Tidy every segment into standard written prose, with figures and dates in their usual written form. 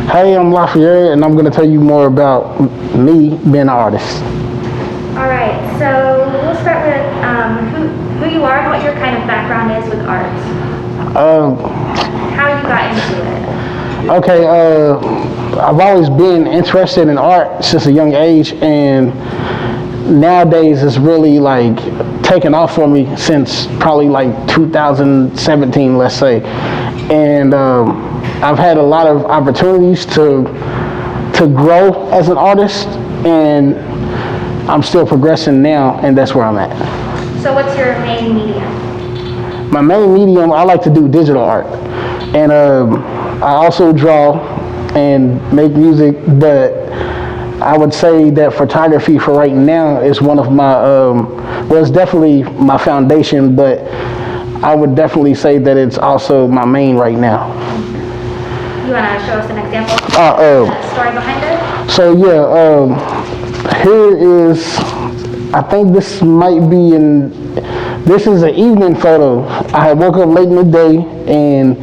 Hey, I'm Layfierre, and I'm going to tell you more about me being an artist. All right, so we'll start with who you are and what your kind of background is with art. How you got into it. Okay, I've always been interested in art since a young age, and nowadays it's really like taken off for me since probably like 2017, let's say. And I've had a lot of opportunities to grow as an artist, and I'm still progressing now, and that's where I'm at. So what's your main medium? My main medium, I like to do digital art, and I also draw and make music, but I would say that photography for right now is one of my, well, it's definitely my foundation, but I would definitely say that it's also my main right now. You want to show us an example of the story behind it? So yeah, here is, I think this might be this is an evening photo. I had woke up late in the day, and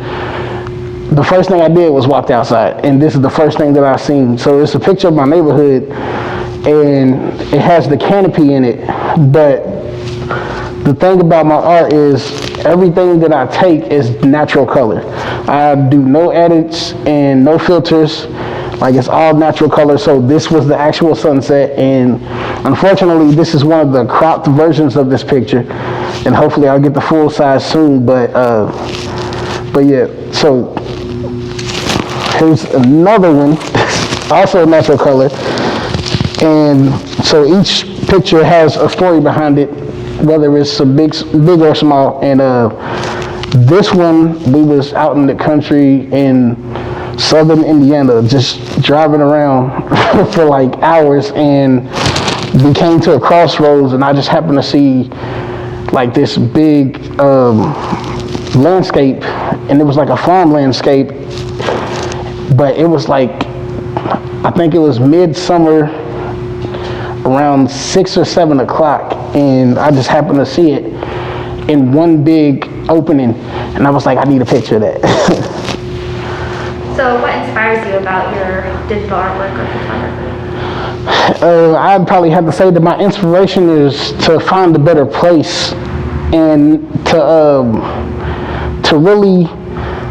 the first thing I did was walked outside, and this is the first thing that I seen. So it's a picture of my neighborhood, and it has the canopy in it, but the thing about my art is everything that I take is natural color. I do no edits and no filters. Like, it's all natural color. So this was the actual sunset, and unfortunately this is one of the cropped versions of this picture, and hopefully I'll get the full size soon. But yeah, so here's another one, also natural color, and so each picture has a story behind it, whether it's a big or small. And this one, we was out in the country in southern Indiana, just driving around for like hours, and we came to a crossroads, and I just happened to see like this big landscape, and it was like a farm landscape, but it was like, I think it was midsummer, around 6 or 7 o'clock, and I just happened to see it in one big opening, and I was like, I need a picture of that. So what inspires you about your digital artwork or photography? I'd probably have to say that my inspiration is to find a better place, and to really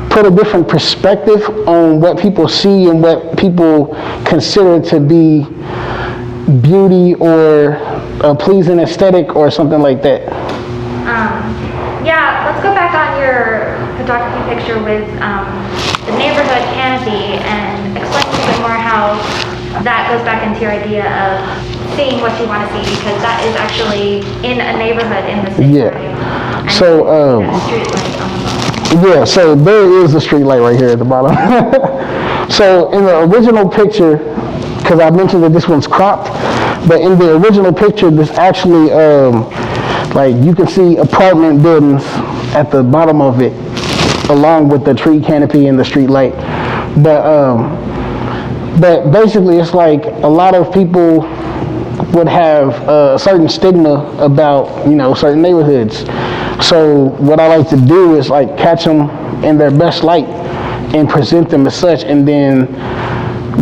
put a different perspective on what people see and what people consider to be beauty or a pleasing aesthetic or something like that. Yeah, let's go back on your photography picture with the neighborhood canopy, and explain a little bit more how that goes back into your idea of seeing what you want to see, because that is actually in a neighborhood in the city. Yeah. So street light on the bottom. yeah, so there is a street light right here at the bottom. So in the original picture, because I mentioned that this one's cropped, but in the original picture, there's actually like, you can see apartment buildings at the bottom of it, along with the tree canopy and the street light. But basically, it's like a lot of people would have a certain stigma about, you know, certain neighborhoods. So what I like to do is like catch them in their best light and present them as such. And then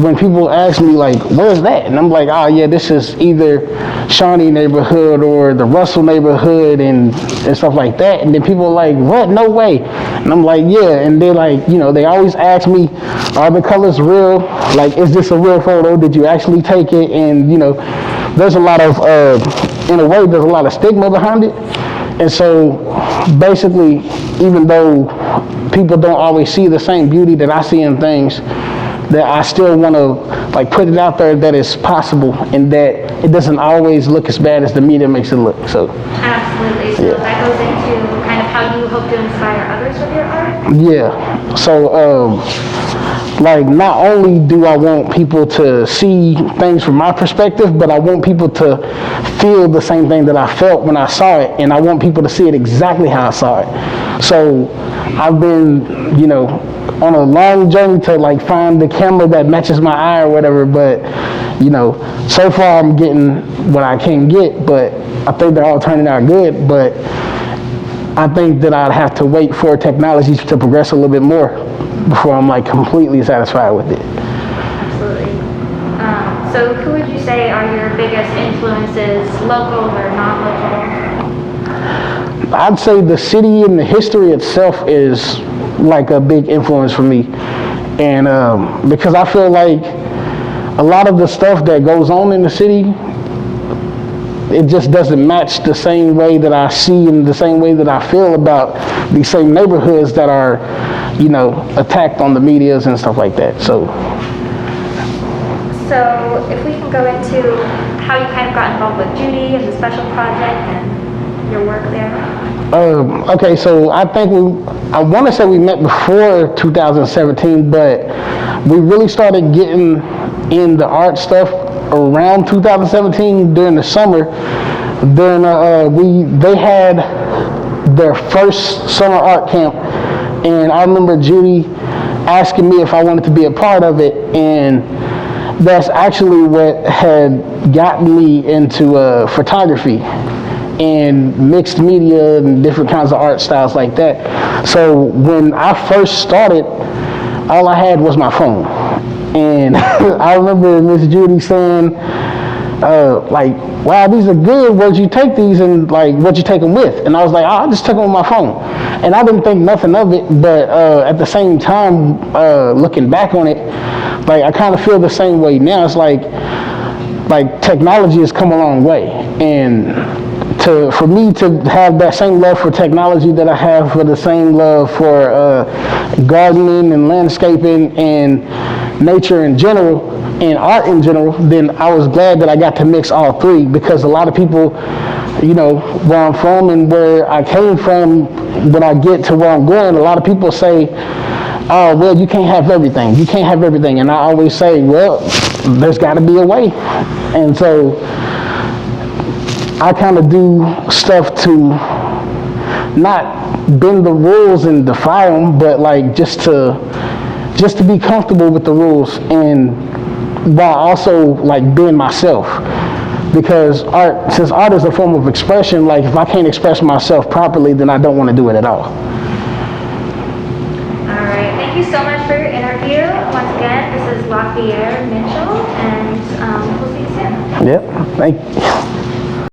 when people ask me like, where's that? And I'm like, oh yeah, this is either Shawnee neighborhood or the Russell neighborhood and stuff like that. And then people are like, what? No way. And I'm like, yeah. And they're like, you know, they always ask me, are the colors real? Like, is this a real photo? Did you actually take it? And, you know, there's a lot of, in a way, there's a lot of stigma behind it. And so basically, even though people don't always see the same beauty that I see in things, that I still want to like put it out there that it's possible, and that it doesn't always look as bad as the media makes it look. So absolutely. So yeah. That goes into kind of how you hope to inspire others with your art? Yeah. So like, not only do I want people to see things from my perspective, but I want people to feel the same thing that I felt when I saw it, and I want people to see it exactly how I saw it. So I've been, you know, on a long journey to like find the camera that matches my eye or whatever, but you know, so far I'm getting what I can get, but I think they're all turning out good. But I think that I'd have to wait for technology to progress a little bit more before I'm like completely satisfied with it. Absolutely. So who would you say are your biggest influences, local or non-local? I'd say the city and the history itself is like a big influence for me. And because I feel like a lot of the stuff that goes on in the city, it just doesn't match the same way that I see and the same way that I feel about these same neighborhoods that are, you know, attacked on the medias and stuff like that. So if we can go into how you kind of got involved with Judy as a special project and your work there. Okay, so I want to say we met before 2017, but we really started getting in the art stuff around 2017 during the summer. Then they had their first summer art camp, and I remember Judy asking me if I wanted to be a part of it, and that's actually what had gotten me into photography and mixed media and different kinds of art styles like that. So when I first started, all I had was my phone. And I remember Miss Judy saying, like, wow, these are good. Where'd you take these and like, what'd you take them with? And I was like, I just took them with my phone. And I didn't think nothing of it, but at the same time, looking back on it, like I kind of feel the same way now. It's like technology has come a long way. And for me to have that same love for technology that I have for the same love for gardening and landscaping and nature in general and art in general, then I was glad that I got to mix all three, because a lot of people, you know, where I'm from and where I came from, when I get to where I'm going, a lot of people say, oh, well, you can't have everything. You can't have everything. And I always say, well, there's got to be a way. And so I kind of do stuff to not bend the rules and defy them, but like just to be comfortable with the rules, and while also like being myself. Because since art is a form of expression, like if I can't express myself properly, then I don't want to do it at all. All right, thank you so much for your interview. Once again, this is Layfierre Mitchell, and we'll see you soon. Yep, thank you.